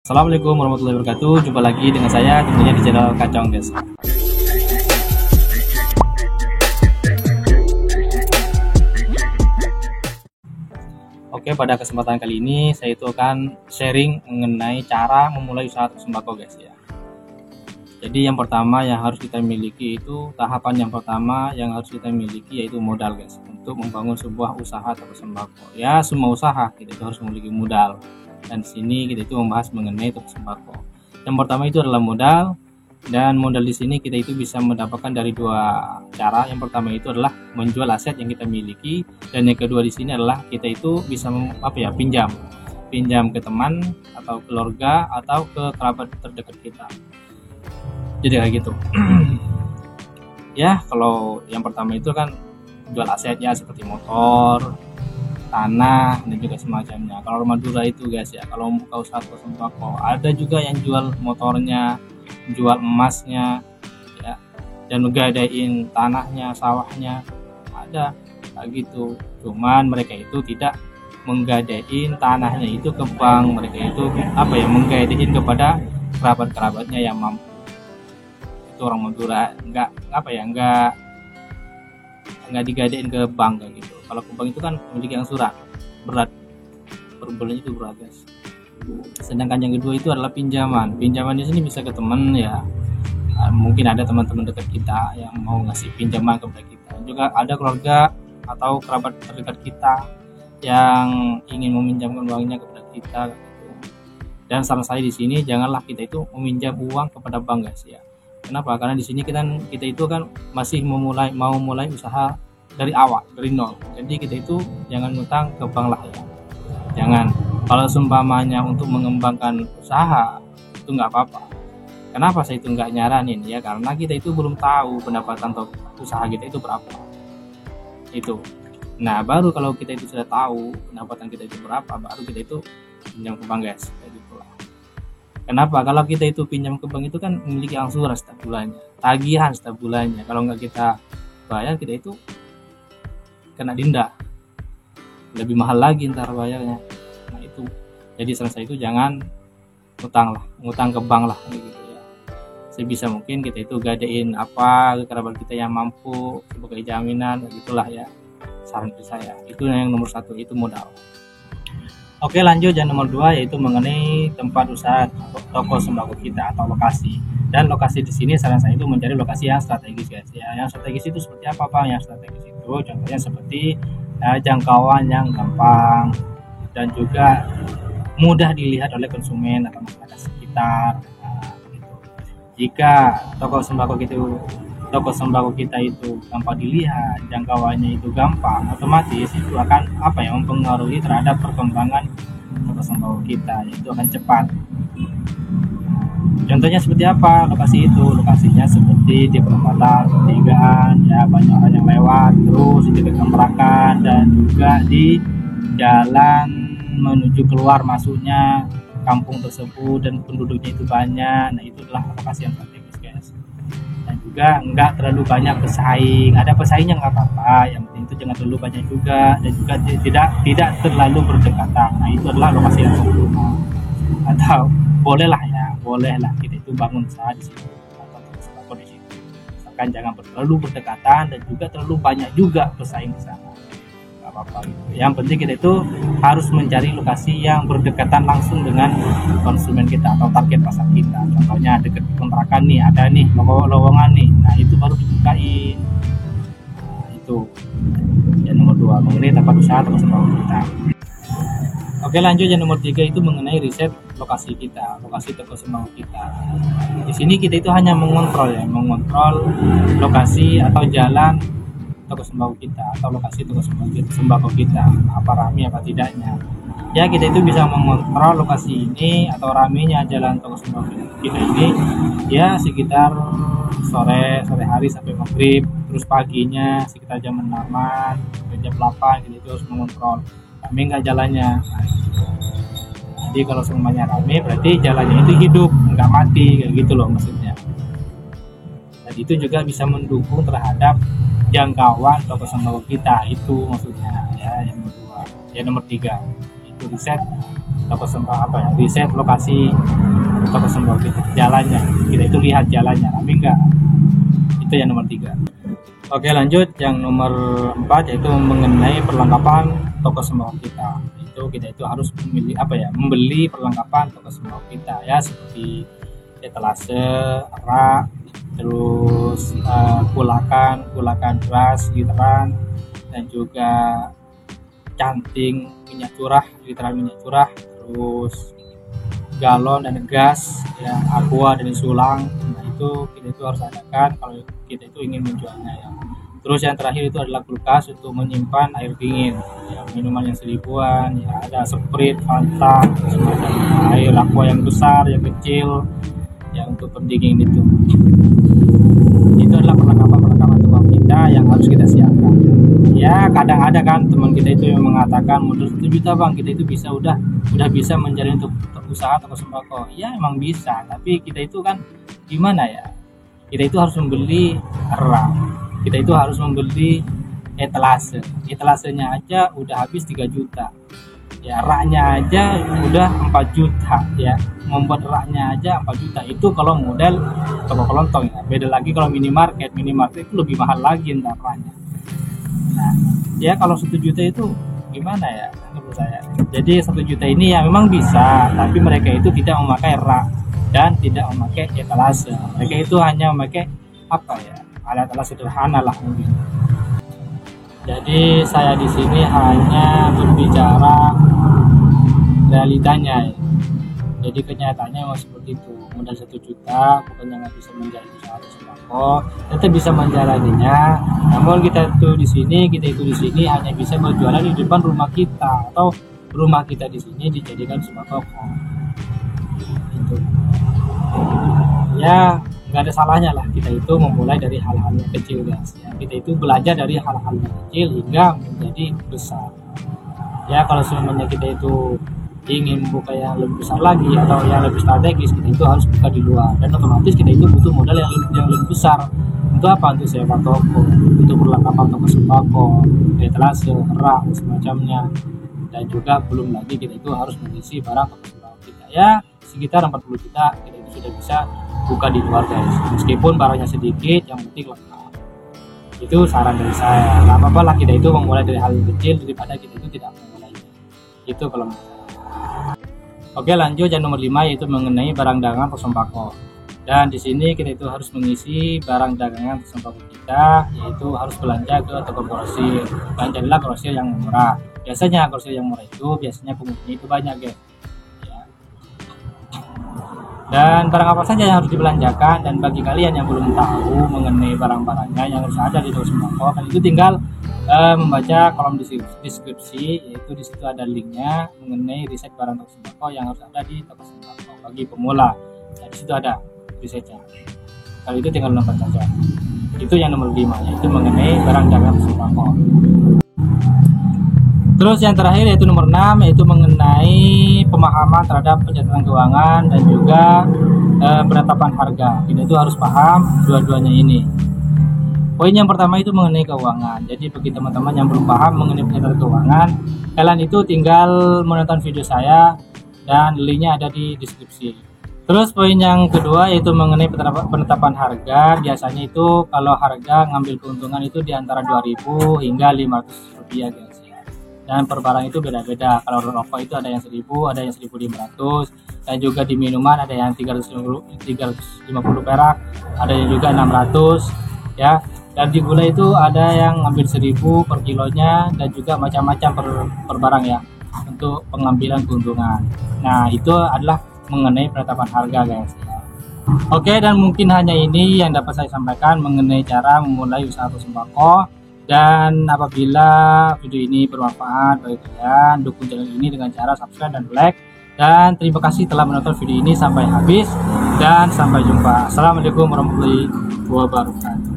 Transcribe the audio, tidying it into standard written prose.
Assalamualaikum warahmatullahi wabarakatuh. Jumpa lagi dengan saya tentunya di channel Kacang Desa. Oke, pada kesempatan kali ini saya itu akan sharing mengenai cara memulai usaha sembako, guys ya. Jadi yang pertama yang harus kita miliki itu tahapan yang pertama yang harus kita miliki yaitu modal, guys, untuk membangun sebuah usaha toko sembako. Ya, semua usaha kita itu harus memiliki modal. Dan di sini kita itu membahas mengenai toko sembako. Yang pertama itu adalah modal, dan modal di sini kita itu bisa mendapatkan dari dua cara. Yang pertama itu adalah menjual aset yang kita miliki, dan yang kedua di sini adalah kita itu bisa pinjam ke teman atau keluarga atau ke kerabat terdekat kita. Jadi kayak gitu. Ya, kalau yang pertama itu kan jual aset ya, seperti motor, tanah, dan juga semacamnya. Kalau Madura itu, guys ya, kalau buka usaha toko sembako, ada juga yang jual motornya, jual emasnya ya, dan ngadain tanahnya, sawahnya, ada kayak gitu. Cuman mereka itu tidak menggadein tanahnya itu ke bank, mereka itu menggadein kepada kerabat-kerabatnya yang mampu. Itu orang Madura nggak digadein ke bank kayak gitu. Kalau ke bank itu kan memiliki angsuran berat, per bulan itu berat, guys. Sedangkan yang kedua itu adalah pinjaman. Pinjaman di sini bisa ke teman ya. Mungkin ada teman-teman dekat kita yang mau ngasih pinjaman kepada kita. Juga ada keluarga atau kerabat terdekat kita yang ingin meminjamkan uangnya kepada kita gitu. Dan saran saya di sini janganlah kita itu meminjam uang kepada bank, guys ya. Kenapa? Karena di sini kita itu kan masih mau mulai usaha dari awal, dari nol. Jadi kita itu jangan ngutang ke bank lah ya. Jangan. Kalau seumpamanya untuk mengembangkan usaha itu nggak apa-apa. Kenapa saya itu nggak nyaranin ya? Karena kita itu belum tahu pendapatan usaha kita itu berapa. Itu. Nah, baru kalau kita itu sudah tahu pendapatan kita itu berapa, baru kita itu pinjam ke bank, guys. Kayak gitulah. Kenapa? Kalau kita itu pinjam ke bank itu kan memiliki angsuran setiap bulannya, tagihan setiap bulannya. Kalau nggak kita bayar, kita itu kena denda, lebih mahal lagi ntar bayarnya. Nah itu, jadi saran saya itu jangan ngutang ke bank lah gitu ya. Sebisa mungkin kita itu gadein apa ke kerabat kita yang mampu sebagai jaminan, gitulah ya. Saran dari saya itu yang nomor satu, itu modal. Oke, lanjut yang nomor 2 yaitu mengenai tempat usaha toko sembako kita atau lokasi. Dan lokasi di sini saran saya itu mencari lokasi yang strategis, guys ya. Yang strategis itu seperti apa, Pak? Yang strategis itu contohnya seperti jangkauan yang gampang dan juga mudah dilihat oleh konsumen atau masyarakat sekitar. Gitu. Jika toko sembako kita itu gampang dilihat, jangkauannya itu gampang, otomatis itu akan mempengaruhi terhadap perkembangan toko sembako kita, yaitu akan cepat. Contohnya seperti apa lokasi itu? Lokasinya seperti di perempatan, pertigaan, ya, banyak orang yang lewat, terus di dekat kontrakan, dan juga di jalan menuju keluar masuknya kampung tersebut dan penduduknya itu banyak. Nah, itu adalah lokasi yang strategis, guys. Dan juga enggak terlalu banyak pesaing. Ada pesaingnya nggak apa-apa, yang penting itu jangan terlalu banyak juga, dan juga tidak terlalu berdekatan. Nah, itu adalah lokasi yang sempurna. Atau bolehlah kita itu bangun usaha di situ atau sembako di situ. Misalkan jangan terlalu berdekatan dan juga terlalu banyak juga pesaing di sana. Nggak apa-apa gitu. Yang penting kita itu harus mencari lokasi yang berdekatan langsung dengan konsumen kita atau target pasar kita. Contohnya dekat kontrakan nih, ada nih lowongan nih. Nah, itu baru dibukain. Nah, itu yang nomor 2 mengenai tempat usaha atau sembako kita. Oke, lanjut yang nomor 3 itu mengenai riset lokasi kita, lokasi toko sembako kita. Di sini kita itu hanya mengontrol lokasi atau jalan toko sembako kita atau lokasi toko sembako kita, apa ramai apa tidaknya. Ya, kita itu bisa mengontrol lokasi ini atau ramainya jalan toko sembako kita ini ya sekitar sore hari sampai maghrib, terus paginya sekitar jam 6 sampai jam 8 kita itu harus mengontrol rame nggak jalannya. Jadi kalau semuanya rame berarti jalannya itu hidup, nggak mati kayak gitu loh maksudnya. Dan itu juga bisa mendukung terhadap jangkauan toko sembako kita, itu maksudnya ya. Yang nomor 2, yang nomor 3 itu riset toko sembako apa ya, riset lokasi toko sembako kita, jalannya kita itu lihat jalannya, tapi enggak. Itu yang nomor 3. Oke, lanjut yang nomor 4 yaitu mengenai perlengkapan toko sembako kita. Kita itu harus memilih membeli perlengkapan toko sembako kita ya, seperti etalase, rak, terus kulakan beras, literan, dan juga canting minyak curah, literan minyak curah, terus galon dan gas ya, aqua dan sulang. Nah, itu kita itu harus adakan kalau kita itu ingin menjualnya ya. Terus yang terakhir itu adalah kulkas untuk menyimpan air dingin ya, minuman yang 1000-an ya, ada Sprite, Fanta, semacam air aqua yang besar, yang kecil ya, untuk pendingin itu adalah perlengkapan toko kita yang harus kita siapkan ya. Kadang ada kan teman kita itu yang mengatakan modal 1 juta bang, kita itu udah bisa menjalani untuk usaha toko sembako ya. Emang bisa, tapi kita itu kan gimana ya, kita itu harus membeli rak, kita itu harus membeli etalasenya aja udah habis 3 juta ya, raknya aja udah 4 juta ya, membuat raknya aja 4 juta. Itu kalau model toko kelontong ya. Beda lagi kalau minimarket itu lebih mahal lagi ntar raknya. Nah ya, kalau 1 juta itu gimana ya menurut saya. Jadi 1 juta ini ya memang bisa, tapi mereka itu tidak memakai rak dan tidak memakai etalase. Mereka itu hanya memakai alat-alat sederhana lah mungkin. Jadi saya di sini hanya berbicara realitanya ya. Jadi kenyataannya memang seperti itu. Modal 1 juta bukannya nggak bisa menjalani usaha sembako, tetap bisa menjalaninya. Namun kita itu di sini hanya bisa berjualan di depan rumah kita, atau rumah kita di sini dijadikan sebuah toko. Itu ya, nggak ada salahnya lah kita itu memulai dari hal-hal yang kecil guys ya. Kita itu belajar dari hal-hal yang kecil hingga menjadi besar ya. Kalau semuanya kita itu ingin buka yang lebih besar lagi atau yang lebih strategis, kita itu harus buka di luar, dan otomatis kita itu butuh modal yang lebih besar. Untuk apa? Untuk sewa toko, untuk perlengkapan toko sembako, etalase, rak, semacamnya, dan juga belum lagi kita itu harus mengisi barang toko sembako kita ya, sekitar 40 juta kita itu sudah bisa buka di luar guys, meskipun barangnya sedikit, yang penting lengkap. Itu saran dari saya. Nggak apa-apa lah kita itu memulai dari hal kecil daripada kita itu tidak memulai. Itu kalau menurut saya. Oke, lanjut yang nomor 5 yaitu mengenai barang dagangan toko sembako. Dan di sini kita itu harus mengisi barang dagangan toko sembako kita, yaitu harus belanja ke toko grosir. Belanjalah grosir yang murah. Biasanya grosir yang murah itu pengumpulannya itu banyak guys. Dan barang apa saja yang harus dibelanjakan, dan bagi kalian yang belum tahu mengenai barang-barangnya yang harus ada di toko sembako, kan itu tinggal membaca kolom deskripsi, yaitu di situ ada linknya mengenai riset barang toko sembako yang harus ada di toko sembako bagi pemula. Nah, di situ ada risetnya. Kalau itu tinggal nonton saja. Itu yang nomor 5 yaitu mengenai barang dagangan toko sembako. Terus yang terakhir yaitu nomor 6 yaitu mengenai pemahaman terhadap pencatatan keuangan dan juga penetapan harga. Kita itu harus paham dua-duanya ini. Poin yang pertama itu mengenai keuangan. Jadi bagi teman-teman yang belum paham mengenai pencatatan keuangan, kalian itu tinggal menonton video saya dan linknya ada di deskripsi. Terus poin yang kedua yaitu mengenai penetapan harga. Biasanya itu kalau harga ngambil keuntungan itu di antara 2.000 hingga 500 rupiah guys. Dan per barang itu beda-beda. Kalau rokok itu ada yang 1.000, ada yang 1.500, dan juga di minuman ada yang 350 perak, ada yang juga 600 ya. Dan di gula itu ada yang ngambil 1.000 per kilonya, dan juga macam-macam per barang ya untuk pengambilan keuntungan. Nah, itu adalah mengenai penetapan harga guys ya. Oke, dan mungkin hanya ini yang dapat saya sampaikan mengenai cara memulai usaha toko sembako. Dan apabila video ini bermanfaat bagi kalian, dukung channel ini dengan cara subscribe dan like. Dan terima kasih telah menonton video ini sampai habis, dan sampai jumpa. Assalamualaikum warahmatullahi wabarakatuh.